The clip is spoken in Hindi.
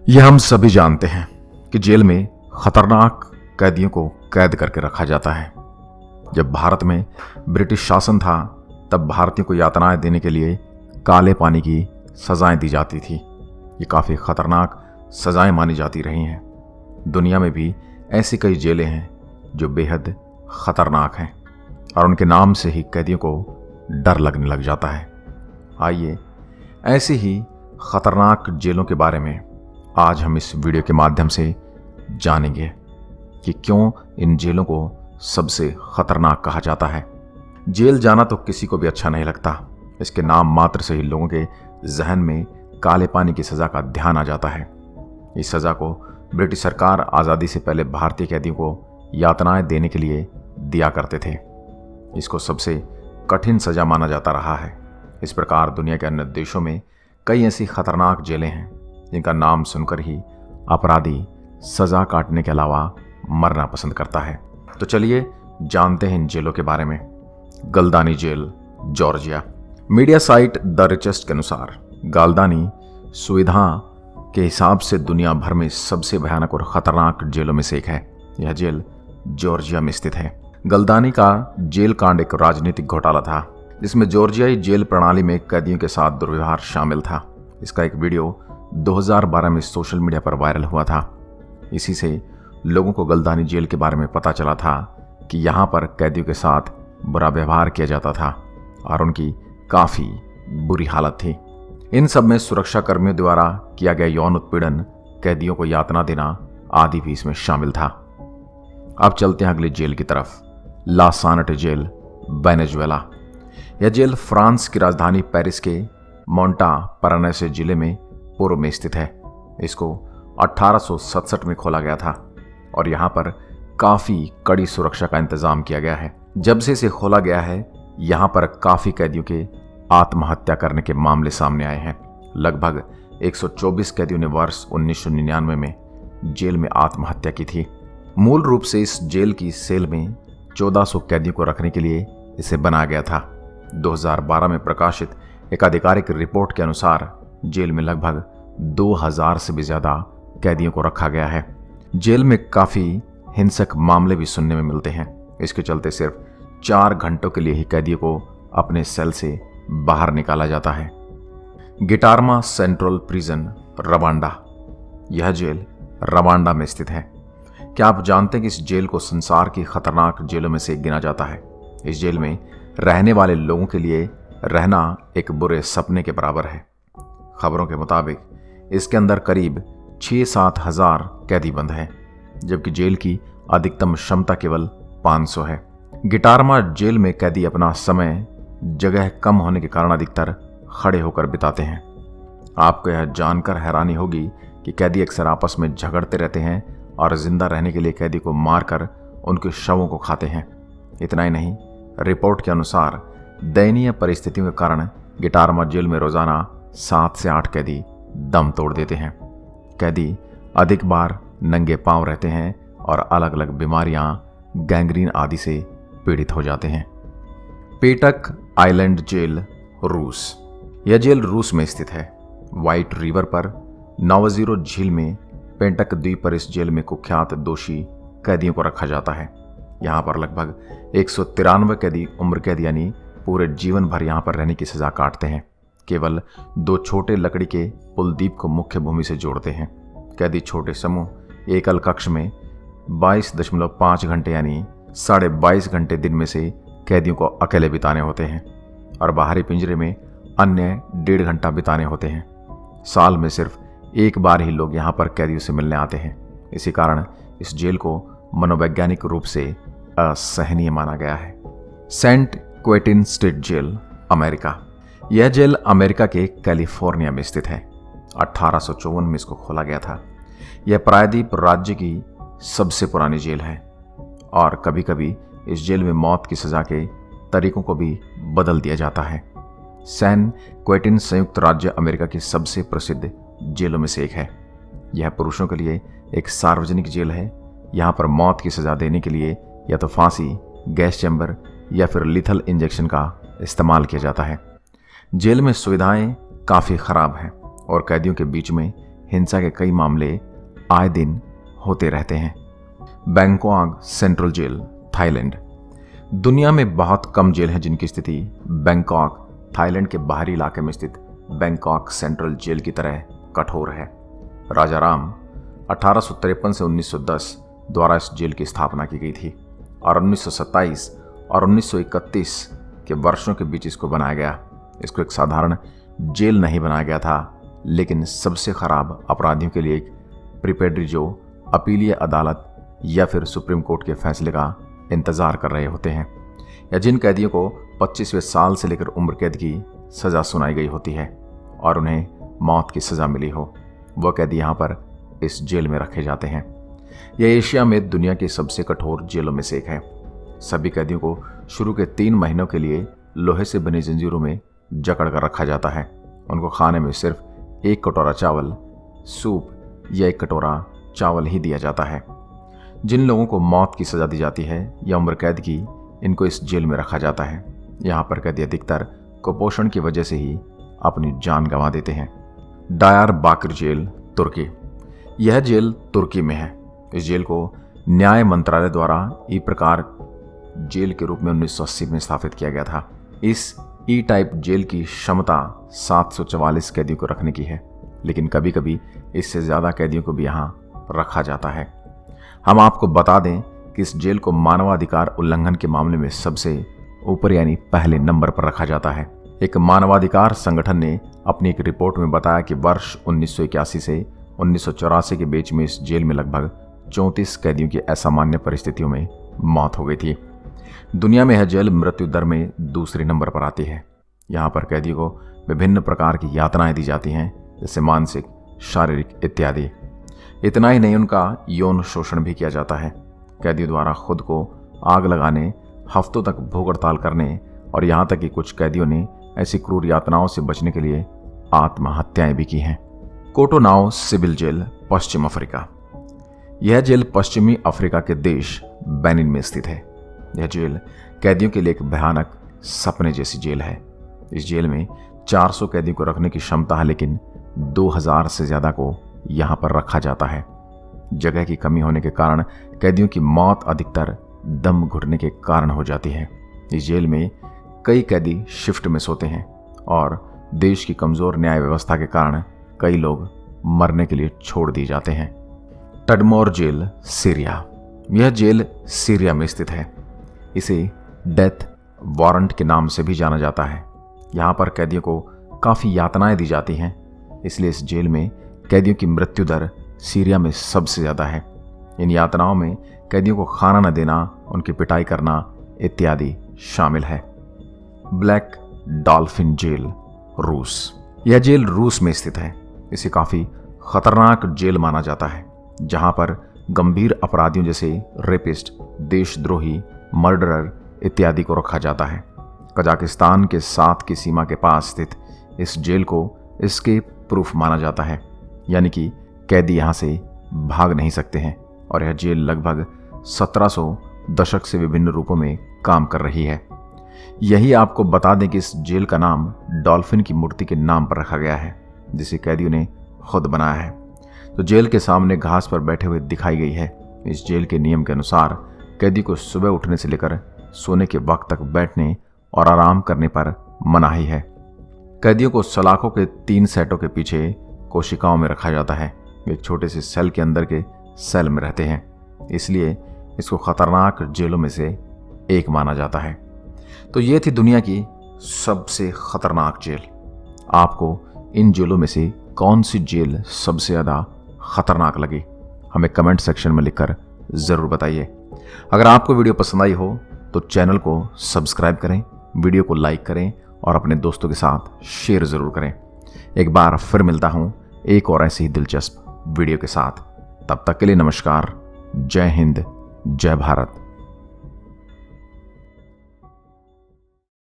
यह हम सभी जानते हैं कि जेल में खतरनाक कैदियों को कैद करके रखा जाता है। जब भारत में ब्रिटिश शासन था तब भारतीयों को यातनाएं देने के लिए काले पानी की सजाएं दी जाती थी। ये काफ़ी खतरनाक सजाएं मानी जाती रही हैं। दुनिया में भी ऐसी कई जेलें हैं जो बेहद खतरनाक हैं और उनके नाम से ही कैदियों को डर लगने लग जाता है। आइए ऐसी ही खतरनाक जेलों के बारे में आज हम इस वीडियो के माध्यम से जानेंगे कि क्यों इन जेलों को सबसे खतरनाक कहा जाता है। जेल जाना तो किसी को भी अच्छा नहीं लगता। इसके नाम मात्र से ही लोगों के जहन में काले पानी की सज़ा का ध्यान आ जाता है। इस सज़ा को ब्रिटिश सरकार आज़ादी से पहले भारतीय कैदियों को यातनाएं देने के लिए दिया करते थे। इसको सबसे कठिन सज़ा माना जाता रहा है। इस प्रकार दुनिया के अन्य देशों में कई ऐसी खतरनाक जेलें हैं जिनका नाम सुनकर ही अपराधी सज़ा काटने के अलावा मरना पसंद करता है। तो चलिए जानते हैं इन जेलों के बारे में। Gldani jail, Georgia. Media site the richest के अनुसार गाल्दानी सुविधा के हिसाब से दुनिया भर में सबसे भयानक और खतरनाक जेलों में से एक है। यह जेल जॉर्जिया में स्थित है। गलदानी का जेल कांड एक राजनीतिक घोटाला था जिसमें जॉर्जियाई जेल प्रणाली में कैदियों के साथ दुर्व्यवहार शामिल था। इसका एक वीडियो 2012 में सोशल मीडिया पर वायरल हुआ था। इसी से लोगों को गलदानी जेल के बारे में पता चला था कि यहाँ पर कैदियों के साथ बुरा व्यवहार किया जाता था और उनकी काफ़ी बुरी हालत थी। इन सब में सुरक्षा कर्मियों द्वारा किया गया यौन उत्पीड़न, कैदियों को यातना देना आदि भी इसमें शामिल था। अब चलते हैं अगली जेल की तरफ। ला सानटे जेल, वेनेजुएला। यह जेल फ्रांस की राजधानी पेरिस के मोंटा परनेसे जिले में पूर्व में स्थित है। इसको 1867 में खोला गया था और यहाँ पर काफ़ी कड़ी सुरक्षा का इंतजाम किया गया है। जब से इसे खोला गया है यहाँ पर काफ़ी कैदियों के आत्महत्या करने के मामले सामने आए हैं। लगभग 124 कैदियों ने वर्ष 1999 में जेल में आत्महत्या की थी। मूल रूप से इस जेल की सेल में 1400 कैदियों को रखने के लिए इसे बनाया गया था। 2012 में प्रकाशित एक आधिकारिक रिपोर्ट के अनुसार जेल में लगभग 2000 से भी ज़्यादा कैदियों को रखा गया है। जेल में काफ़ी हिंसक मामले भी सुनने में मिलते हैं। इसके चलते सिर्फ 4 घंटों के लिए ही कैदियों को अपने सेल से बाहर निकाला जाता है। गिटारमा सेंट्रल प्रिजन, रवांडा। यह जेल रवांडा में स्थित है। क्या आप जानते हैं कि इस जेल को संसार की खतरनाक जेलों में से एक गिना जाता है? इस जेल में रहने वाले लोगों के लिए रहना एक बुरे सपने के बराबर है। खबरों के मुताबिक इसके अंदर करीब 6-7 हज़ार कैदी बंद हैं, जबकि जेल की अधिकतम क्षमता केवल 500 है। गिटारमा जेल में कैदी अपना समय जगह कम होने के कारण अधिकतर खड़े होकर बिताते हैं। आपको यह जानकर हैरानी होगी कि कैदी अक्सर आपस में झगड़ते रहते हैं और जिंदा रहने के लिए कैदी को मारकर उनके शवों को खाते हैं। इतना ही नहीं, रिपोर्ट के अनुसार दयनीय परिस्थितियों के कारण गिटारमा जेल में रोजाना 7 से 8 कैदी दम तोड़ देते हैं। कैदी अधिक बार नंगे पांव रहते हैं और अलग अलग बीमारियां, गैंग्रीन आदि से पीड़ित हो जाते हैं। पेटक आइलैंड जेल, रूस। यह जेल रूस में स्थित है। व्हाइट रिवर पर नवजीरो झील में पेंटक द्वीप पर इस जेल में कुख्यात दोषी कैदियों को रखा जाता है। यहाँ पर लगभग 193 कैदी उम्र कैद यानी पूरे जीवन भर यहाँ पर रहने की सजा काटते हैं। केवल 2 छोटे लकड़ी के पुल द्वीप को मुख्य भूमि से जोड़ते हैं। कैदी छोटे समूह एकल कक्ष में 22.5 घंटे यानी 22.5 घंटे दिन में से कैदियों को अकेले बिताने होते हैं और बाहरी पिंजरे में अन्य 1.5 घंटा बिताने होते हैं। साल में सिर्फ एक बार ही लोग यहाँ पर कैदियों से मिलने आते हैं। इसी कारण इस जेल को मनोवैज्ञानिक रूप से असहनीय माना गया है। Saint Quentin State jail, America. यह जेल अमेरिका के कैलिफोर्निया में स्थित है। 1854 में इसको खोला गया था। यह प्रायद्वीप राज्य की सबसे पुरानी जेल है और कभी कभी इस जेल में मौत की सज़ा के तरीकों को भी बदल दिया जाता है। सैन क्वेंटिन संयुक्त राज्य अमेरिका की सबसे प्रसिद्ध जेलों में से एक है। यह पुरुषों के लिए एक सार्वजनिक जेल है। यहाँ पर मौत की सज़ा देने के लिए या तो फांसी, गैस चैम्बर या फिर लिथल इंजेक्शन का इस्तेमाल किया जाता है। जेल में सुविधाएं काफ़ी ख़राब हैं और कैदियों के बीच में हिंसा के कई मामले आए दिन होते रहते हैं। Bangkok Central jail, Thailand. दुनिया में बहुत कम जेल हैं जिनकी स्थिति बैंकॉक, थाईलैंड के बाहरी इलाके में स्थित बैंकॉक सेंट्रल जेल की तरह कठोर है। राजा राम 1853 से 1910 द्वारा इस जेल की स्थापना की गई थी और 1927 और 1931 के वर्षों के बीच इसको बनाया गया। इसको एक साधारण जेल नहीं बनाया गया था, लेकिन सबसे खराब अपराधियों के लिए एक प्रिपेडरी जो अपीलीय अदालत या फिर सुप्रीम कोर्ट के फैसले का इंतजार कर रहे होते हैं, या जिन कैदियों को 25वें साल से लेकर उम्र कैद की सज़ा सुनाई गई होती है और उन्हें मौत की सज़ा मिली हो, वह कैदी यहाँ पर इस जेल में रखे जाते हैं। यह एशिया में दुनिया की सबसे कठोर जेलों में से एक है। सभी कैदियों को शुरू के 3 महीनों के लिए लोहे से बनी जंजीरों में जकड़ कर रखा जाता है। उनको खाने में सिर्फ 1 कटोरा चावल, सूप या 1 कटोरा चावल ही दिया जाता है। जिन लोगों को मौत की सज़ा दी जाती है या उम्र कैद की, इनको इस जेल में रखा जाता है। यहाँ पर कैदी अधिकतर कुपोषण की वजह से ही अपनी जान गंवा देते हैं। डायरबाकिर जेल, तुर्की। यह जेल तुर्की में है। इस जेल को न्याय मंत्रालय द्वारा ई प्रकार जेल के रूप में 1980 में स्थापित किया गया था। इस ई टाइप जेल की क्षमता 744 कैदियों को रखने की है, लेकिन कभी कभी इससे ज़्यादा कैदियों को भी यहाँ रखा जाता है। हम आपको बता दें कि इस जेल को मानवाधिकार उल्लंघन के मामले में सबसे ऊपर यानी पहले नंबर पर रखा जाता है। एक मानवाधिकार संगठन ने अपनी एक रिपोर्ट में बताया कि वर्ष 1981 से 1984 के बीच में इस जेल में लगभग 34 कैदियों की असामान्य परिस्थितियों में मौत हो गई थी। दुनिया में यह जेल मृत्यु दर में दूसरे नंबर पर आती है। यहाँ पर कैदियों को विभिन्न प्रकार की यातनाएं दी जाती हैं, जैसे मानसिक, शारीरिक इत्यादि। इतना ही नहीं, उनका यौन शोषण भी किया जाता है। कैदियों द्वारा खुद को आग लगाने, हफ्तों तक भूख हड़ताल करने और यहाँ तक कि कुछ कैदियों ने ऐसी क्रूर यातनाओं से बचने के लिए आत्महत्याएं भी की हैं। कोटोनाउ सिविल जेल, पश्चिम अफ्रीका। यह जेल पश्चिमी अफ्रीका के देश बेनिन में स्थित है। यह जेल कैदियों के लिए एक भयानक सपने जैसी जेल है। इस जेल में 400 कैदियों को रखने की क्षमता है, लेकिन 2000 से ज़्यादा को यहाँ पर रखा जाता है। जगह की कमी होने के कारण कैदियों की मौत अधिकतर दम घुटने के कारण हो जाती है। इस जेल में कई कैदी शिफ्ट में सोते हैं और देश की कमज़ोर न्याय व्यवस्था के कारण कई लोग मरने के लिए छोड़ दिए जाते हैं। टडमोर जेल, सीरिया। यह जेल सीरिया में स्थित है। इसे डेथ वारंट के नाम से भी जाना जाता है। यहाँ पर कैदियों को काफ़ी यातनाएं दी जाती हैं, इसलिए इस जेल में कैदियों की मृत्यु दर सीरिया में सबसे ज़्यादा है। इन यातनाओं में कैदियों को खाना न देना, उनकी पिटाई करना इत्यादि शामिल है। ब्लैक डॉल्फिन जेल, रूस। यह जेल रूस में स्थित है। इसे काफ़ी खतरनाक जेल माना जाता है, जहाँ पर गंभीर अपराधियों जैसे रेपिस्ट, देशद्रोही, मर्डरर इत्यादि को रखा जाता है। कजाकिस्तान के साथ की सीमा के पास स्थित इस जेल को एस्केप प्रूफ माना जाता है, यानी कि कैदी यहाँ से भाग नहीं सकते हैं। और यह जेल लगभग 1700 दशक से विभिन्न रूपों में काम कर रही है। यही आपको बता दें कि इस जेल का नाम डॉल्फिन की मूर्ति के नाम पर रखा गया है, जिसे कैदियों ने खुद बनाया है। तो जेल के सामने घास पर बैठे हुए दिखाई गई है। इस जेल के नियम के अनुसार कैदी को सुबह उठने से लेकर सोने के वक्त तक बैठने और आराम करने पर मनाही है। कैदियों को सलाखों के 3 सेटों के पीछे कोशिकाओं में रखा जाता है। वे एक छोटे से सेल के अंदर के सेल में रहते हैं, इसलिए इसको खतरनाक जेलों में से एक माना जाता है। तो ये थी दुनिया की सबसे खतरनाक जेल। आपको इन जेलों में से कौन सी जेल सबसे ज़्यादा खतरनाक लगी, हमें कमेंट सेक्शन में लिखकर ज़रूर बताइए। अगर आपको वीडियो पसंद आई हो तो चैनल को सब्सक्राइब करें, वीडियो को लाइक करें और अपने दोस्तों के साथ शेयर ज़रूर करें। एक बार फिर मिलता हूँ एक और ऐसी ही दिलचस्प वीडियो के साथ। तब तक के लिए नमस्कार। जय हिंद, जय भारत।